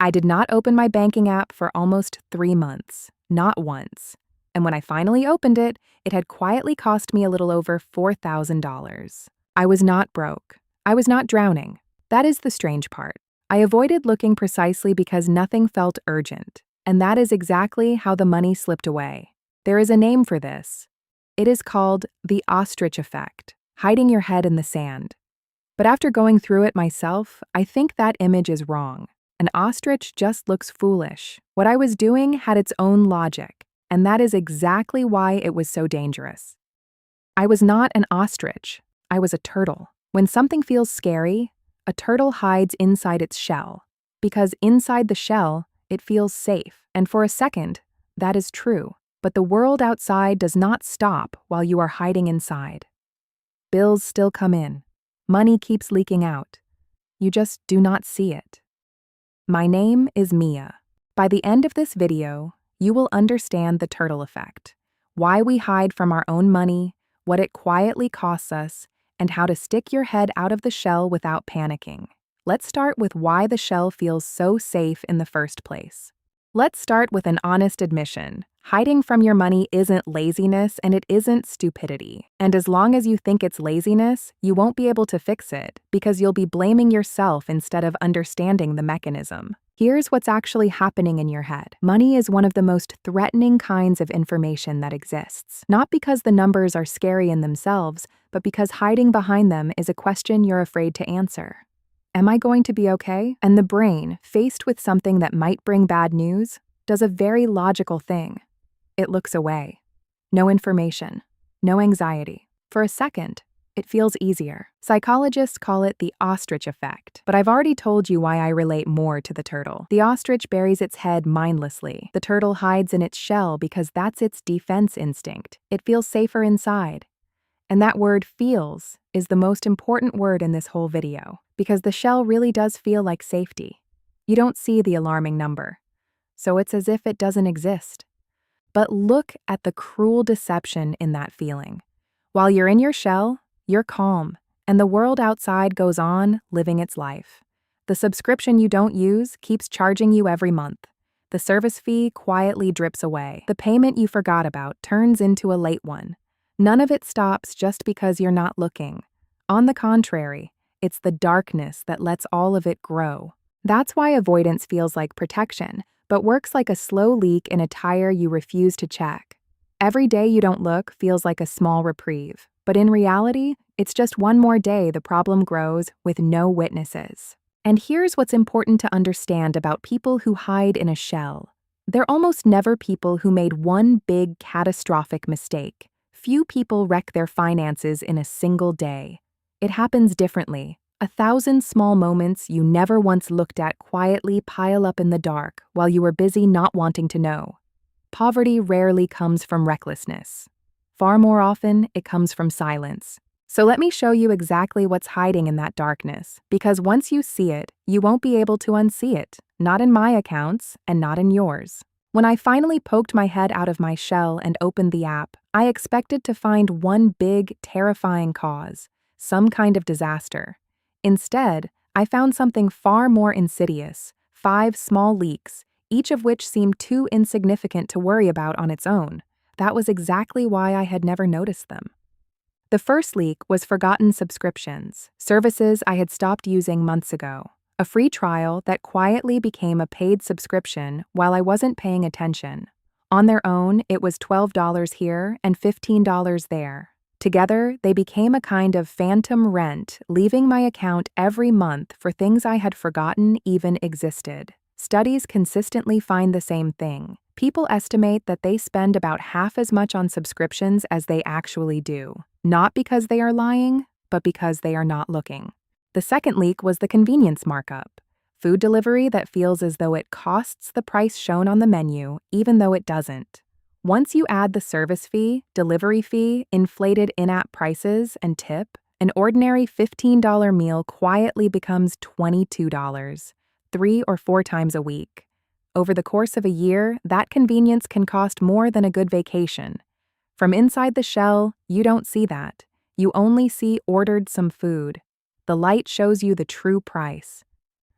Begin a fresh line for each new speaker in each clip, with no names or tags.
I did not open my banking app for almost 3 months, not once. And when I finally opened it, it had quietly cost me a little over $4,000. I was not broke. I was not drowning. That is the strange part. I avoided looking precisely because nothing felt urgent, and that is exactly how the money slipped away. There is a name for this. It is called the ostrich effect, hiding your head in the sand. But after going through it myself, I think that image is wrong. An ostrich just looks foolish. What I was doing had its own logic, and that is exactly why it was so dangerous. I was not an ostrich. I was a turtle. When something feels scary, a turtle hides inside its shell, because inside the shell, it feels safe. And for a second, that is true. But the world outside does not stop while you are hiding inside. Bills still come in. Money keeps leaking out. You just do not see it. My name is Mia. By the end of this video, you will understand the turtle effect, why we hide from our own money, what it quietly costs us, and how to stick your head out of the shell without panicking. Let's start with why the shell feels so safe in the first place. Let's start with an honest admission. Hiding from your money isn't laziness and it isn't stupidity. And as long as you think it's laziness, you won't be able to fix it because you'll be blaming yourself instead of understanding the mechanism. Here's what's actually happening in your head. Money is one of the most threatening kinds of information that exists. Not because the numbers are scary in themselves, but because hiding behind them is a question you're afraid to answer. Am I going to be okay? And the brain, faced with something that might bring bad news, does a very logical thing. It looks away. No information. No anxiety. For a second, it feels easier. Psychologists call it the ostrich effect, but I've already told you why I relate more to the turtle. The ostrich buries its head mindlessly. The turtle hides in its shell because that's its defense instinct. It feels safer inside. And that word feels is the most important word in this whole video, because the shell really does feel like safety. You don't see the alarming number, so it's as if it doesn't exist. But look at the cruel deception in that feeling. While you're in your shell, you're calm, and the world outside goes on living its life. The subscription you don't use keeps charging you every month. The service fee quietly drips away. The payment you forgot about turns into a late one. None of it stops just because you're not looking. On the contrary, it's the darkness that lets all of it grow. That's why avoidance feels like protection, but works like a slow leak in a tire you refuse to check. Every day you don't look feels like a small reprieve, but in reality, it's just one more day the problem grows with no witnesses. And here's what's important to understand about people who hide in a shell. They're almost never people who made one big catastrophic mistake. Few people wreck their finances in a single day. It happens differently. 1,000 small moments you never once looked at quietly pile up in the dark while you were busy not wanting to know. Poverty rarely comes from recklessness. Far more often, it comes from silence. So let me show you exactly what's hiding in that darkness, because once you see it, you won't be able to unsee it, not in my accounts and not in yours. When I finally poked my head out of my shell and opened the app, I expected to find one big, terrifying cause, some kind of disaster. Instead, I found something far more insidious, 5 small leaks, each of which seemed too insignificant to worry about on its own. That was exactly why I had never noticed them. The first leak was forgotten subscriptions, services I had stopped using months ago. A free trial that quietly became a paid subscription while I wasn't paying attention. On their own, it was $12 here and $15 there. Together, they became a kind of phantom rent, leaving my account every month for things I had forgotten even existed. Studies consistently find the same thing. People estimate that they spend about half as much on subscriptions as they actually do. Not because they are lying, but because they are not looking. The second leak was the convenience markup. Food delivery that feels as though it costs the price shown on the menu, even though it doesn't. Once you add the service fee, delivery fee, inflated in-app prices, and tip, an ordinary $15 meal quietly becomes $22, 3 or 4 times a week. Over the course of a year, that convenience can cost more than a good vacation. From inside the shell, you don't see that. You only see ordered some food. The light shows you the true price.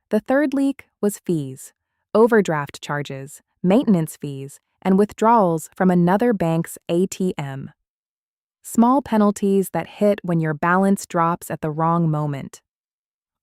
The third leak was fees. overdraft charges, maintenance fees, and withdrawals from another bank's ATM. Small penalties that hit when your balance drops at the wrong moment.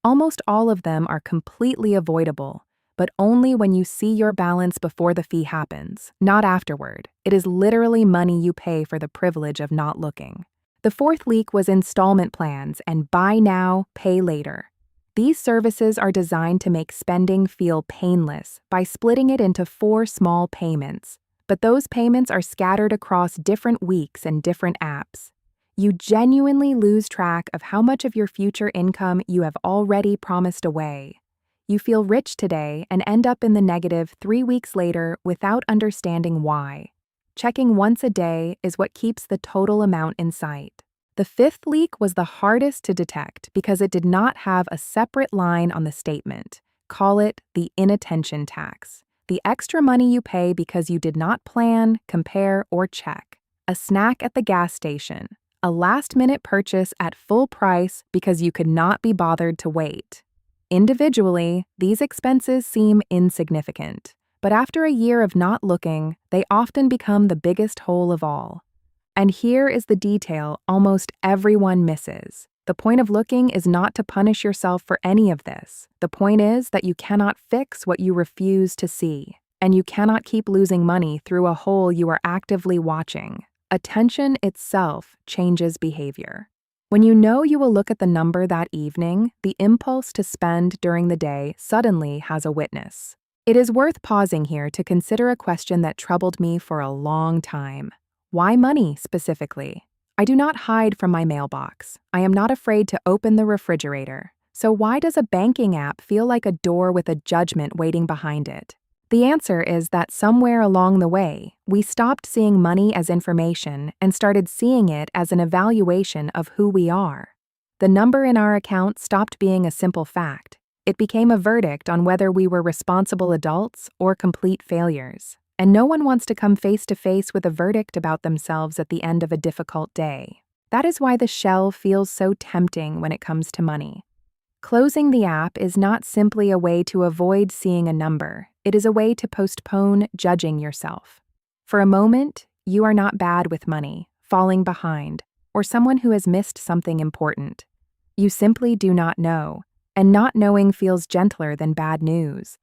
Almost all of them are completely avoidable, but only when you see your balance before the fee happens, not afterward. It is literally money you pay for the privilege of not looking. The fourth leak was installment plans and buy now, pay later. These services are designed to make spending feel painless by splitting it into 4 small payments, but those payments are scattered across different weeks and different apps. You genuinely lose track of how much of your future income you have already promised away. You feel rich today and end up in the negative 3 weeks later without understanding why. Checking once a day is what keeps the total amount in sight. The fifth leak was the hardest to detect because it did not have a separate line on the statement. Call it the inattention tax. The extra money you pay because you did not plan, compare, or check. A snack at the gas station. A last-minute purchase at full price because you could not be bothered to wait. Individually, these expenses seem insignificant, but after a year of not looking, they often become the biggest hole of all. And here is the detail almost everyone misses. The point of looking is not to punish yourself for any of this. The point is that you cannot fix what you refuse to see, and you cannot keep losing money through a hole you are actively watching. Attention itself changes behavior. When you know you will look at the number that evening, the impulse to spend during the day suddenly has a witness. It is worth pausing here to consider a question that troubled me for a long time. Why money specifically? I do not hide from my mailbox. I am not afraid to open the refrigerator. So why does a banking app feel like a door with a judgment waiting behind it? The answer is that somewhere along the way, we stopped seeing money as information and started seeing it as an evaluation of who we are. The number in our account stopped being a simple fact. It became a verdict on whether we were responsible adults or complete failures. And no one wants to come face to face with a verdict about themselves at the end of a difficult day. That is why the shell feels so tempting when it comes to money. Closing the app is not simply a way to avoid seeing a number. It is a way to postpone judging yourself. For a moment, you are not bad with money, falling behind, or someone who has missed something important. You simply do not know, and not knowing feels gentler than bad news.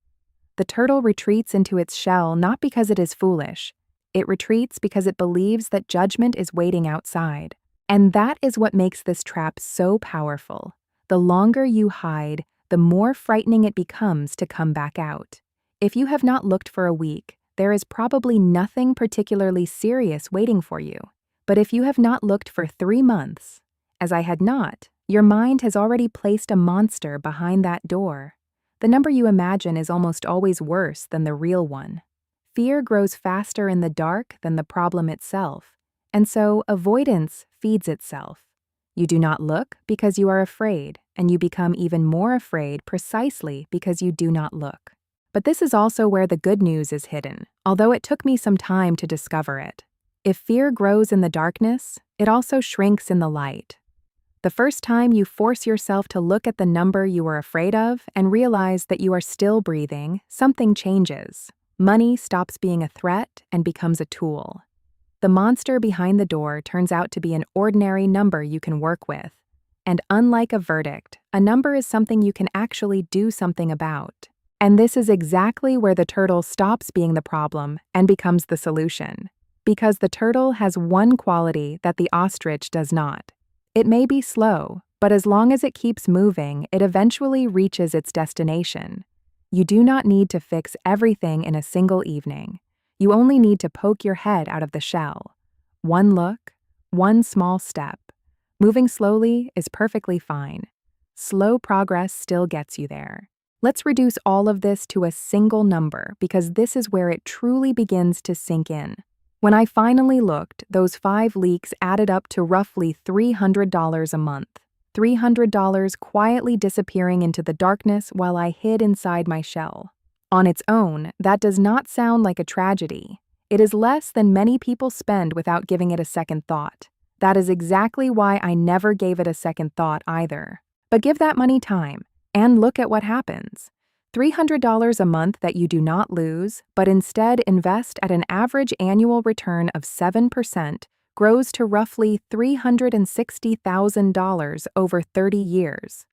The turtle retreats into its shell not because it is foolish. It retreats because it believes that judgment is waiting outside. And that is what makes this trap so powerful. The longer you hide, the more frightening it becomes to come back out. If you have not looked for a week, there is probably nothing particularly serious waiting for you. But if you have not looked for 3 months, as I had not, your mind has already placed a monster behind that door. The number you imagine is almost always worse than the real one. Fear grows faster in the dark than the problem itself, and so avoidance feeds itself. You do not look because you are afraid, and you become even more afraid precisely because you do not look. But this is also where the good news is hidden, although it took me some time to discover it. If fear grows in the darkness, it also shrinks in the light. The first time you force yourself to look at the number you are afraid of and realize that you are still breathing, something changes. Money stops being a threat and becomes a tool. The monster behind the door turns out to be an ordinary number you can work with. And unlike a verdict, a number is something you can actually do something about. And this is exactly where the turtle stops being the problem and becomes the solution. Because the turtle has one quality that the ostrich does not. It may be slow, but as long as it keeps moving, it eventually reaches its destination. You do not need to fix everything in a single evening. You only need to poke your head out of the shell. One look, one small step. Moving slowly is perfectly fine. Slow progress still gets you there. Let's reduce all of this to a single number because this is where it truly begins to sink in. When I finally looked, those 5 leaks added up to roughly $300 a month. $300 quietly disappearing into the darkness while I hid inside my shell. On its own, that does not sound like a tragedy. It is less than many people spend without giving it a second thought. That is exactly why I never gave it a second thought either. But give that money time, and look at what happens. $300 a month that you do not lose, but instead invest at an average annual return of 7%, grows to roughly $360,000 over 30 years.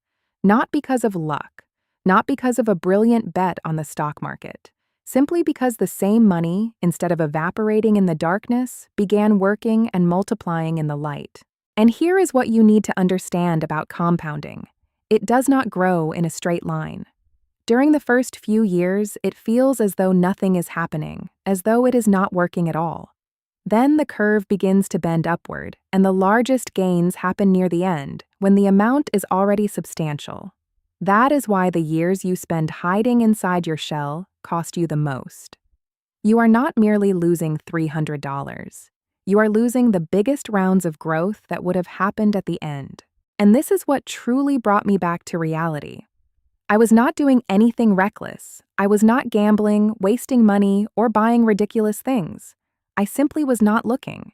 Not because of luck, not because of a brilliant bet on the stock market, simply because the same money, instead of evaporating in the darkness, began working and multiplying in the light. And here is what you need to understand about compounding. It does not grow in a straight line. During the first few years, it feels as though nothing is happening, as though it is not working at all. Then the curve begins to bend upward, and the largest gains happen near the end, when the amount is already substantial. That is why the years you spend hiding inside your shell cost you the most. You are not merely losing $300. You are losing the biggest rounds of growth that would have happened at the end. And this is what truly brought me back to reality. I was not doing anything reckless. I was not gambling, wasting money, or buying ridiculous things. I simply was not looking.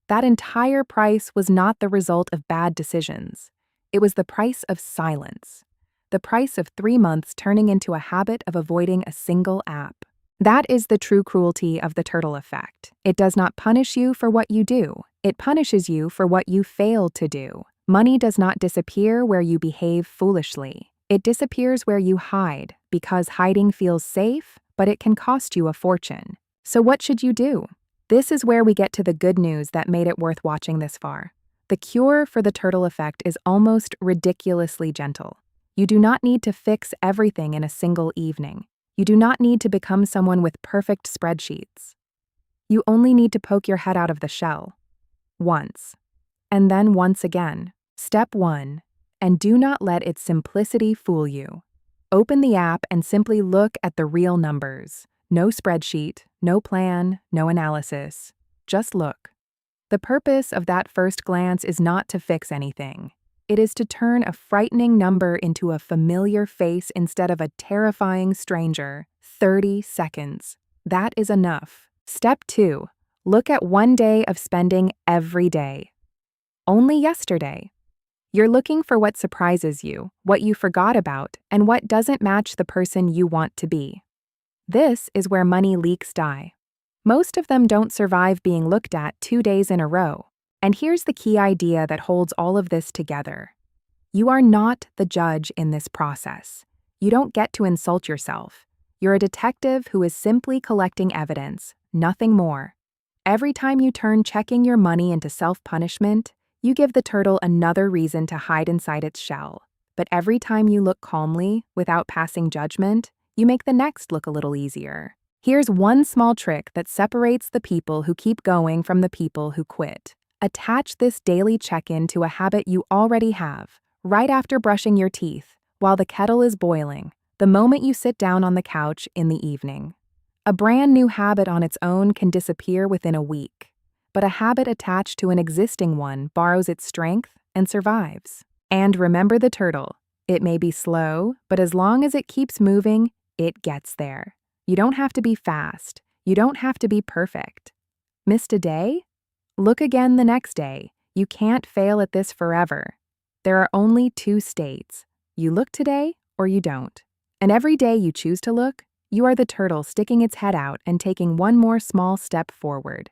That entire price was not the result of bad decisions. It was the price of silence. The price of 3 months turning into a habit of avoiding a single app. That is the true cruelty of the turtle effect. It does not punish you for what you do. It punishes you for what you failed to do. Money does not disappear where you behave foolishly. It disappears where you hide, because hiding feels safe, but it can cost you a fortune. So what should you do? This is where we get to the good news that made it worth watching this far. The cure for the turtle effect is almost ridiculously gentle. You do not need to fix everything in a single evening. You do not need to become someone with perfect spreadsheets. You only need to poke your head out of the shell. Once. And then once again. Step 1. And do not let its simplicity fool you. Open the app and simply look at the real numbers. No spreadsheet, no plan, no analysis. Just look. The purpose of that first glance is not to fix anything. It is to turn a frightening number into a familiar face instead of a terrifying stranger. 30 seconds. That is enough. Step 2. Look at 1 day of spending every day. Only yesterday. You're looking for what surprises you, what you forgot about, and what doesn't match the person you want to be. This is where money leaks die. Most of them don't survive being looked at 2 days in a row. And here's the key idea that holds all of this together. You are not the judge in this process. You don't get to insult yourself. You're a detective who is simply collecting evidence, nothing more. Every time you turn checking your money into self-punishment, you give the turtle another reason to hide inside its shell. But every time you look calmly, without passing judgment, you make the next look a little easier. Here's one small trick that separates the people who keep going from the people who quit. Attach this daily check-in to a habit you already have, right after brushing your teeth, while the kettle is boiling, the moment you sit down on the couch in the evening. A brand new habit on its own can disappear within a week, but a habit attached to an existing one borrows its strength and survives. And remember the turtle. It may be slow, but as long as it keeps moving, it gets there. You don't have to be fast. You don't have to be perfect. Missed a day? Look again the next day. You can't fail at this forever. There are only 2 states. You look today or you don't. And every day you choose to look, you are the turtle sticking its head out and taking one more small step forward.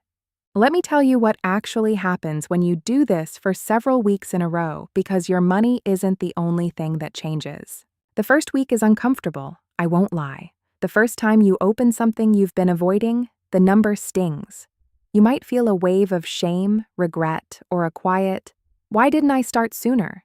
Let me tell you what actually happens when you do this for several weeks in a row, because your money isn't the only thing that changes. The first week is uncomfortable, I won't lie. The first time you open something you've been avoiding, the number stings. You might feel a wave of shame, regret, or a quiet, "Why didn't I start sooner?"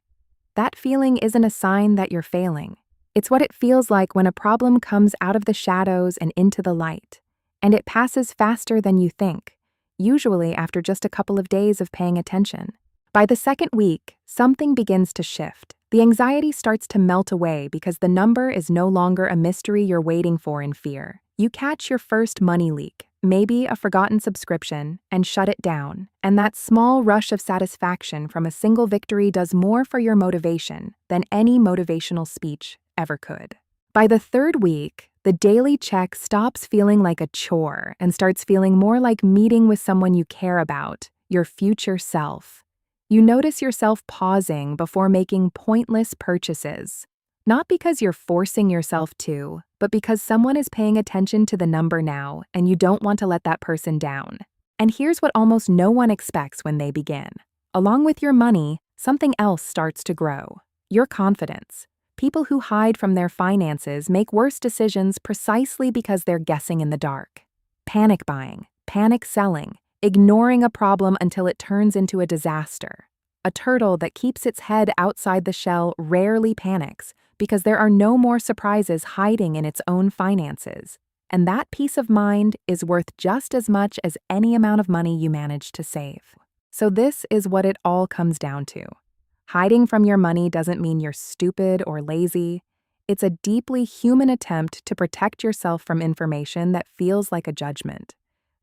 That feeling isn't a sign that you're failing. It's what it feels like when a problem comes out of the shadows and into the light, and it passes faster than you think, usually after just a couple of days of paying attention. By the second week, something begins to shift. The anxiety starts to melt away because the number is no longer a mystery you're waiting for in fear. You catch your first money leak, maybe a forgotten subscription, and shut it down. And that small rush of satisfaction from a single victory does more for your motivation than any motivational speech ever could. By the third week, the daily check stops feeling like a chore and starts feeling more like meeting with someone you care about, your future self. You notice yourself pausing before making pointless purchases. Not because you're forcing yourself to, but because someone is paying attention to the number now and you don't want to let that person down. And here's what almost no one expects when they begin. Along with your money, something else starts to grow. Your confidence. People who hide from their finances make worse decisions precisely because they're guessing in the dark. Panic buying, panic selling, ignoring a problem until it turns into a disaster. A turtle that keeps its head outside the shell rarely panics because there are no more surprises hiding in its own finances. And that peace of mind is worth just as much as any amount of money you manage to save. So this is what it all comes down to. Hiding from your money doesn't mean you're stupid or lazy. It's a deeply human attempt to protect yourself from information that feels like a judgment.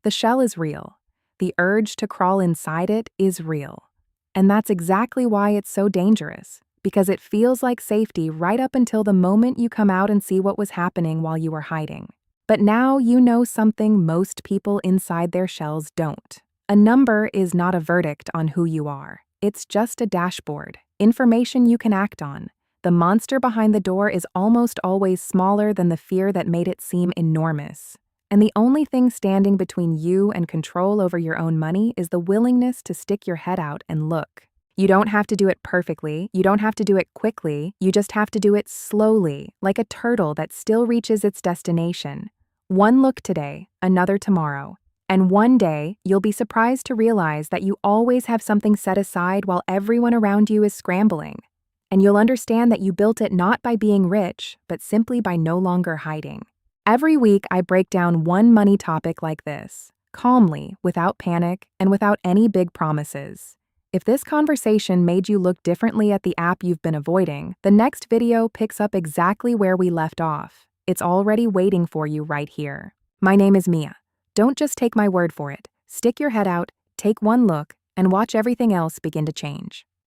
The shell is real. The urge to crawl inside it is real. And that's exactly why it's so dangerous, because it feels like safety right up until the moment you come out and see what was happening while you were hiding. But now you know something most people inside their shells don't. A number is not a verdict on who you are. It's just a dashboard, information you can act on. The monster behind the door is almost always smaller than the fear that made it seem enormous. And the only thing standing between you and control over your own money is the willingness to stick your head out and look. You don't have to do it perfectly, you don't have to do it quickly, you just have to do it slowly, like a turtle that still reaches its destination. One look today, another tomorrow. And one day, you'll be surprised to realize that you always have something set aside while everyone around you is scrambling. And you'll understand that you built it not by being rich, but simply by no longer hiding. Every week, I break down one money topic like this, calmly, without panic, and without any big promises. If this conversation made you look differently at the app you've been avoiding, the next video picks up exactly where we left off. It's already waiting for you right here. My name is Mia. Don't just take my word for it. Stick your head out, take one look, and watch everything else begin to change.